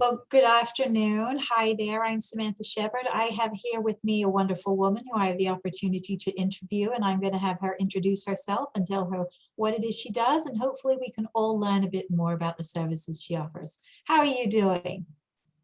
Well, good afternoon. Hi there. I'm Samantha Shepherd. I have here with me a wonderful woman who I have the opportunity to interview, and I'm going to have her introduce herself and tell her what it is she does, and hopefully we can all learn a bit more about the services she offers. How are you doing?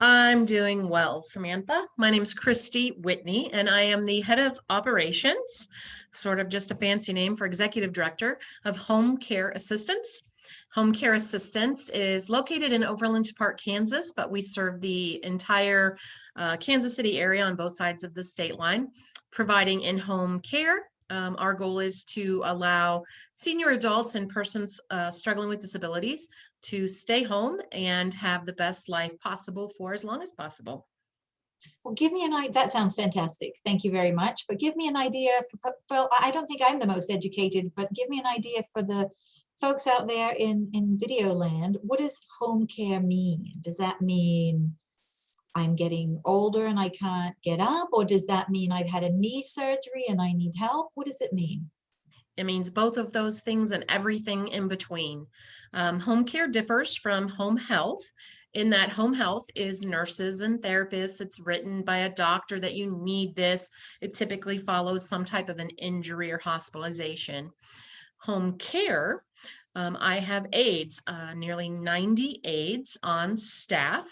I'm doing well, Samantha. My name is Kristy Whitney, and I am the head of operations, sort of just a fancy name for executive director of Home Care Assistance. Home Care Assistance is located in Overland Park, Kansas, but we serve the entire Kansas City area on both sides of the state line, providing in-home care. Our goal is to allow senior adults and persons struggling with disabilities to stay home and have the best life possible for as long as possible. Well, give me an idea. That sounds fantastic. Thank you very much. But give me an idea for I don't think I'm the most educated, but give me an idea for the folks out there in video land. What does home care mean? Does that mean I'm getting older and I can't get up? Or does that mean I've had a knee surgery and I need help? What does it mean? It means both of those things and everything in between. Home care differs from home health in that home health is nurses and therapists. It's written by a doctor that you need this. It typically follows some type of an injury or hospitalization. Home care, I have aides, nearly 90 aides on staff.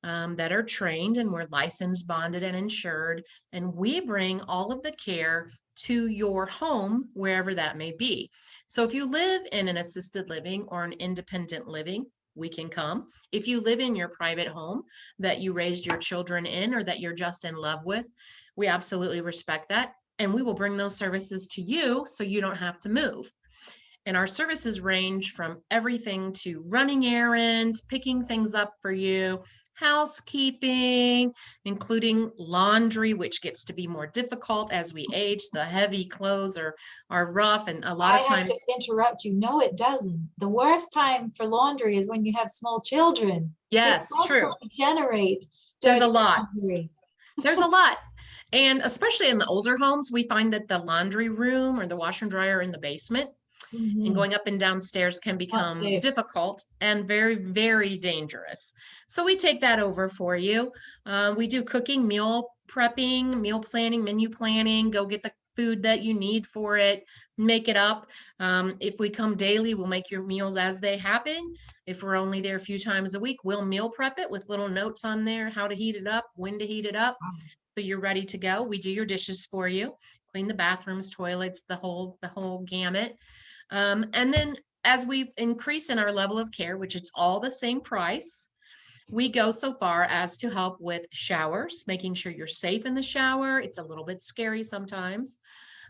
That are trained, and we're licensed, bonded, and insured. And we bring all of the care to your home, wherever that may be. So if you live in an assisted living or an independent living, we can come. If you live in your private home that you raised your children in or that you're just in love with, we absolutely respect that. And we will bring those services to you so you don't have to move. And our services range from everything to running errands, picking things up for you, housekeeping, including laundry, which gets to be more difficult as we age. The heavy clothes are rough, and a lot I of have times. to interrupt you. No, it doesn't. The worst time for laundry is when you have small children. They Yes, true. constantly generate There's a dirty lot. laundry. There's a lot. And especially in the older homes, we find that the laundry room or the washer and dryer in the basement and Mhm. going up and down stairs can Not become safe. difficult and very, very dangerous. So we take that over for you. We do cooking, meal prepping, meal planning, menu planning, go get the food that you need for it, make it up. If we come daily, we'll make your meals as they happen. If we're only there a few times a week, we'll meal prep it with little notes on there, how to heat it up, when to heat it up. So you're ready to go. We do your dishes for you, clean the bathrooms, toilets, the whole gamut. And then as we increase in our level of care, which it's all the same price, we go so far as to help with showers, making sure you're safe in the shower. It's a little bit scary sometimes,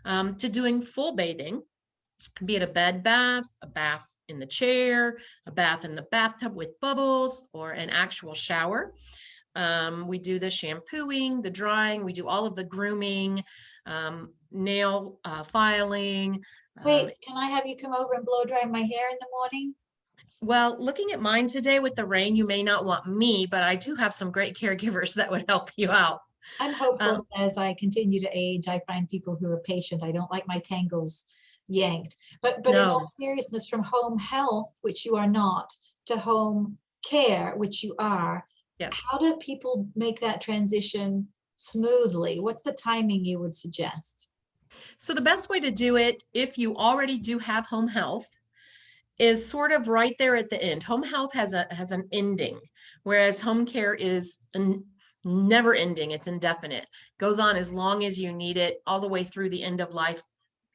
to doing full bathing, be it a bed bath, a bath in the chair, a bath in the bathtub with bubbles, or an actual shower. We do the shampooing, the drying, we do all of the grooming, nail filing. Wait, can I have you come over and blow dry my hair in the morning? Well, looking at mine today with the rain, you may not want me, but I do have some great caregivers that would help you out. I'm Um, hopeful as I continue to age, I find people who are patient. I don't like my tangles yanked. But in all no, seriousness, from home health, which you are not, to home care, which you are, yes. how do people make that transition smoothly? What's the timing you would suggest? So the best way to do it, if you already do have home health, is sort of right there at the end. Home health has an ending, whereas home care is never ending. It's indefinite. Goes on as long as you need it, all the way through the end of life,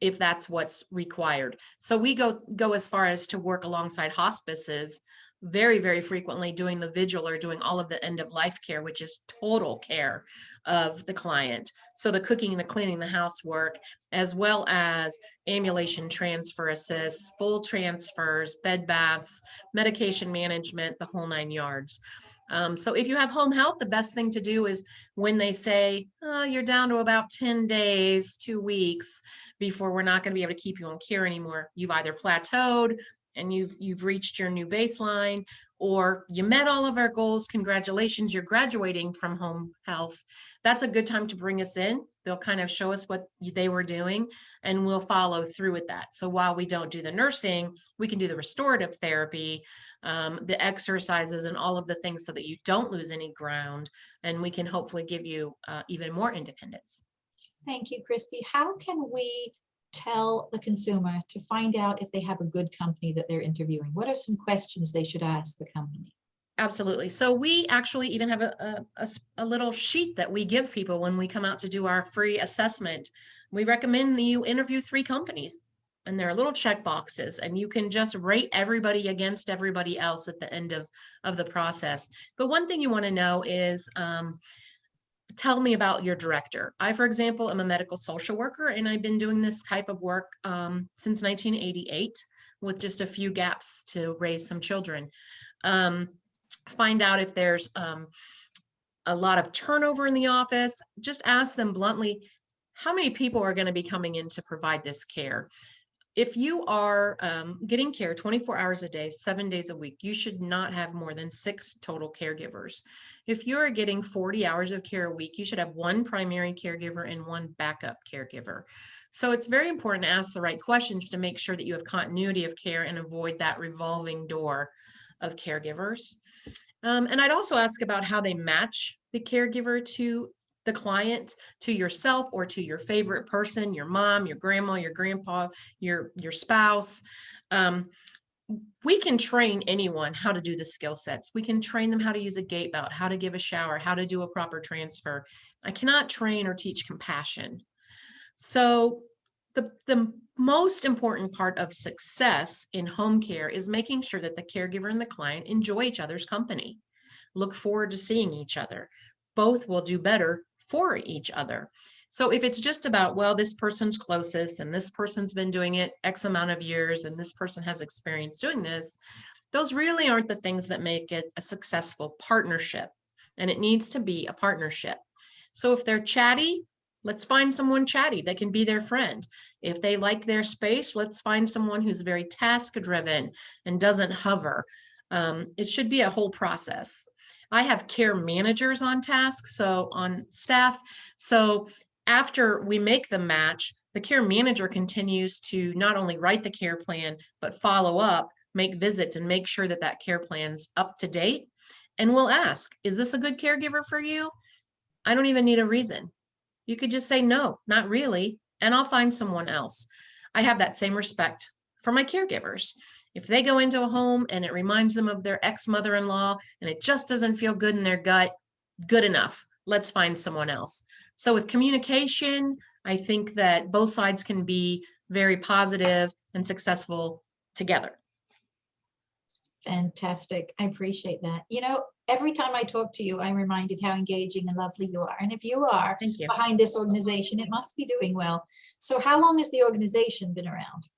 if that's what's required. So we go as far as to work alongside hospices very, very frequently, doing the vigil or doing all of the end of life care, which is total care of the client. So the cooking, the cleaning, the housework, as well as ambulation transfer assists, full transfers, bed baths, medication management, the whole 9 yards. So if you have home health, the best thing to do is when they say, oh, you're down to about 10 days, 2 weeks before we're not going to be able to keep you on care anymore, you've either plateaued and you've reached your new baseline, or you met all of our goals, congratulations, you're graduating from home health, that's a good time to bring us in. They'll kind of show us what they were doing, and we'll follow through with that. So while we don't do the nursing, we can do the restorative therapy, the exercises, and all of the things so that you don't lose any ground, and we can hopefully give you even more independence. Thank you, Kristy. How can we tell the consumer to find out if they have a good company that they're interviewing? What are some questions they should ask the company? Absolutely. So we actually even have a little sheet that we give people when we come out to do our free assessment. We recommend that you interview 3 companies, and there are little check boxes, and you can just rate everybody against everybody else at the end of the process. But one thing you want to know is, tell me about your director. I, for example, am a medical social worker, and I've been doing this type of work since 1988 with just a few gaps to raise some children. Find out if there's a lot of turnover in the office. Just ask them bluntly, how many people are going to be coming in to provide this care? If you are getting care 24 hours a day, 7 days a week, you should not have more than 6 total caregivers. If you're getting 40 hours of care a week, you should have 1 primary caregiver and 1 backup caregiver. So it's very important to ask the right questions to make sure that you have continuity of care and avoid that revolving door of caregivers. And I'd also ask about how they match the caregiver to the client, to yourself, or to your favorite person, your mom, your grandma, your grandpa, your spouse. We can train anyone how to do the skill sets. We can train them how to use a gate belt, how to give a shower, how to do a proper transfer. I cannot train or teach compassion. So the most important part of success in home care is making sure that the caregiver and the client enjoy each other's company, look forward to seeing each other. Both will do better for each other. So if it's just about, well, this person's closest and this person's been doing it X amount of years and this person has experience doing this, those really aren't the things that make it a successful partnership. And it needs to be a partnership. So if they're chatty, let's find someone chatty that can be their friend. If they like their space, let's find someone who's very task driven and doesn't hover. It should be a whole process. I have care managers on task, so on staff. So after we make the match, the care manager continues to not only write the care plan, but follow up, make visits, and make sure that that care plan's up to date. And we'll ask, is this a good caregiver for you? I don't even need a reason. You could just say, no, not really, and I'll find someone else. I have that same respect for my caregivers. If they go into a home and it reminds them of their ex-mother-in-law and it just doesn't feel good in their gut, good enough. Let's find someone else. So with communication, I think that both sides can be very positive and successful together. Fantastic. I appreciate that. You know, every time I talk to you, I'm reminded how engaging and lovely you are. And if you are Thank you. behind this organization, it must be doing well. So how long has the organization been around?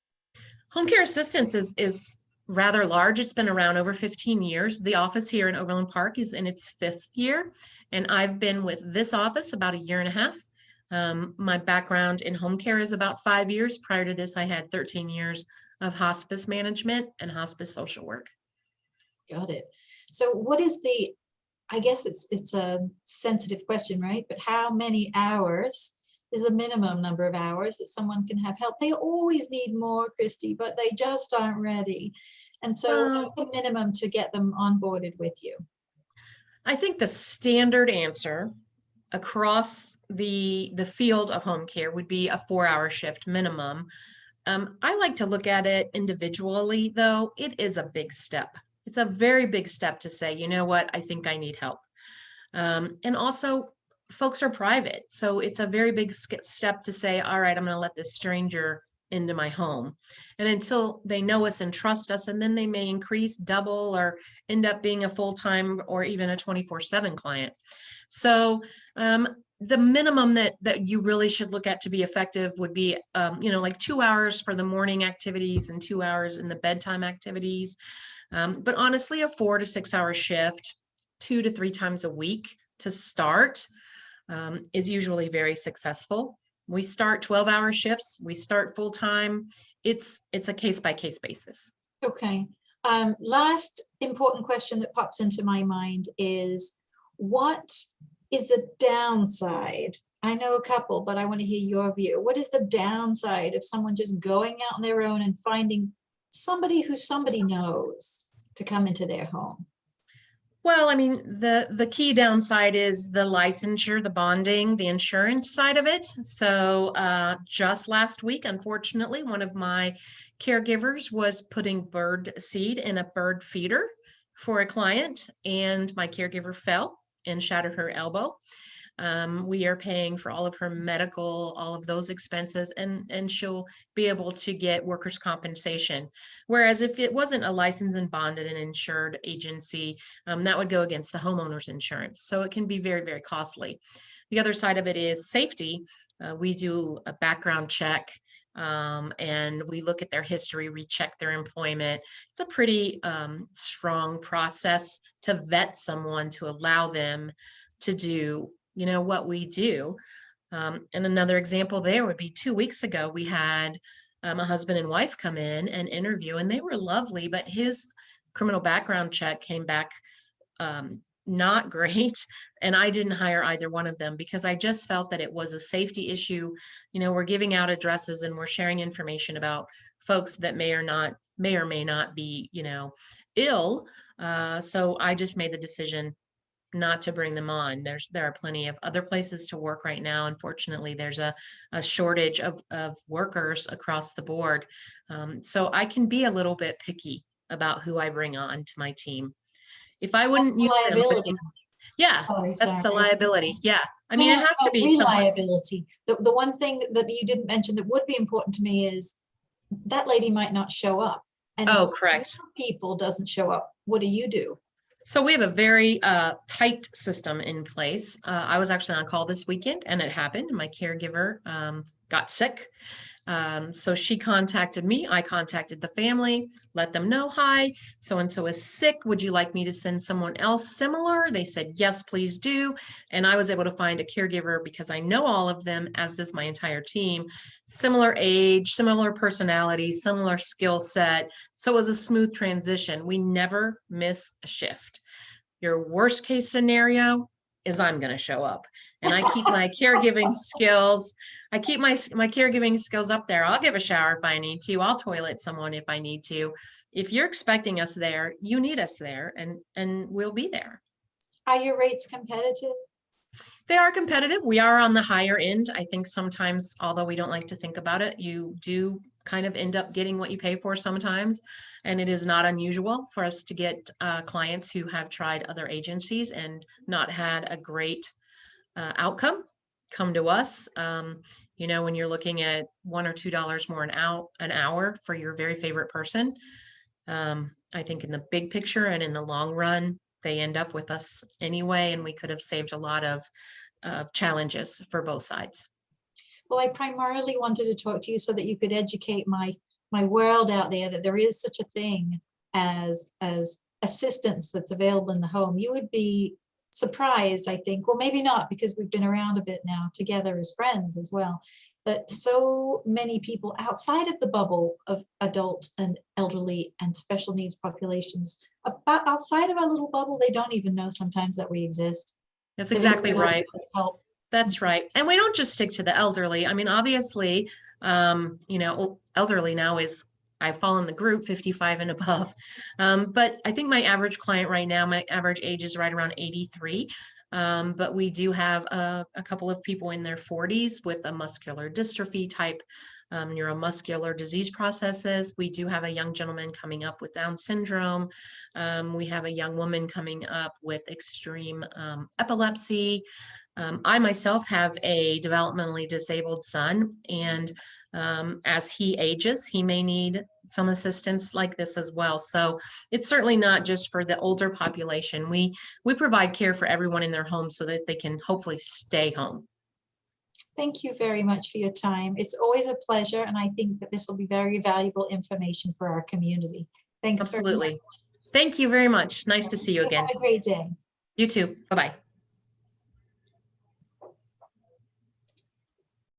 Home Care Assistance is rather large. It's been around over 15 years. The office here in Overland Park is in its 5th year, and I've been with this office about 1.5 years. My background in home care is about 5 years. Prior to this, I had 13 years of hospice management and hospice social work. Got it. So what is the, I guess it's a sensitive question, right? But how many hours is the minimum number of hours that someone can have help? They always need more, Kristy, but they just aren't ready. And so what's the minimum to get them onboarded with you? I think the standard answer across the field of home care would be a 4-hour shift minimum. I like to look at it individually, though. It is a big step. It's a very big step to say, you know what, I think I need help. And also, folks are private. So it's a very big step to say, all right, I'm going to let this stranger into my home. And until they know us and trust us, and then they may increase, double, or end up being a full-time or even a 24/7 client. So the minimum that you really should look at to be effective would be, like 2 hours for the morning activities and 2 hours in the bedtime activities. But honestly, a 4 to 6 hour shift, 2 to 3 times a week to start is usually very successful. We start 12-hour shifts. We start full time. It's a case by case basis. Okay. Last important question that pops into my mind is, what is the downside? I know a couple, but I want to hear your view. What is the downside of someone just going out on their own and finding somebody who somebody knows to come into their home? Well, I mean, the key downside is the licensure, the bonding, the insurance side of it. So just last week, unfortunately, one of my caregivers was putting bird seed in a bird feeder for a client, and my caregiver fell and shattered her elbow. We are paying for all of her medical, all of those expenses, and she'll be able to get workers' compensation. Whereas if it wasn't a licensed and bonded and insured agency, that would go against the homeowner's insurance. So it can be very, very costly. The other side of it is safety. We do a background check. And we look at their history, recheck their employment. It's a pretty strong process to vet someone to allow them to do, what we do. And another example there would be 2 weeks ago, we had a husband and wife come in and interview, and they were lovely, but his criminal background check came back not great. And I didn't hire either one of them because I just felt that it was a safety issue. We're giving out addresses and we're sharing information about folks that may or may not be, ill. So I just made the decision not to bring them on. There are plenty of other places to work right now. Unfortunately, there's a shortage of workers across the board. So I can be a little bit picky about who I bring on to my team. If I wouldn't use them, Liability. yeah, that's the liability. Yeah. I mean, it has to be reliability. The one thing that you didn't mention that would be important to me is that lady might not show up. And oh, correct. People doesn't show up. What do you do? So we have a very tight system in place. I was actually on call this weekend and it happened. My caregiver got sick. So she contacted me. I contacted the family, let them know, hi, so-and-so is sick. Would you like me to send someone else similar? They said, yes, please do. And I was able to find a caregiver because I know all of them, as does my entire team, similar age, similar personality, similar skill set. So it was a smooth transition. We never miss a shift. Your worst case scenario is I'm going to show up, and I keep my caregiving skills. I keep my caregiving skills up there. I'll give a shower if I need to. I'll toilet someone if I need to. If you're expecting us there, you need us there, and we'll be there. Are your rates competitive? They are competitive. We are on the higher end. I think sometimes, although we don't like to think about it, you do kind of end up getting what you pay for sometimes. And it is not unusual for us to get clients who have tried other agencies and not had a great outcome come to us. When you're looking at $1 or $2 more an hour for your very favorite person, I think in the big picture and in the long run, they end up with us anyway, and we could have saved a lot of challenges for both sides. Well, I primarily wanted to talk to you so that you could educate my world out there that there is such a thing as assistance that's available in the home. You would be surprised, I think, well, maybe not, because we've been around a bit now together as friends as well, but so many people outside of the bubble of adult and elderly and special needs populations, outside of our little bubble, they don't even know sometimes that we exist. That's exactly right. Help. That's right. And we don't just stick to the elderly. I mean, obviously, elderly now I fall in the group 55 and above. But I think my average client right now, my average age is right around 83. But we do have a couple of people in their 40s with a muscular dystrophy type neuromuscular disease processes. We do have a young gentleman coming up with Down syndrome. We have a young woman coming up with extreme epilepsy. I myself have a developmentally disabled son, and as he ages, he may need some assistance like this as well. So it's certainly not just for the older population. We provide care for everyone in their home so that they can hopefully stay home. Thank you very much for your time. It's always a pleasure, and I think that this will be very valuable information for our community. Thanks. Absolutely. Thank you very much. Nice to see you again. Have a great day. You too. Bye-bye.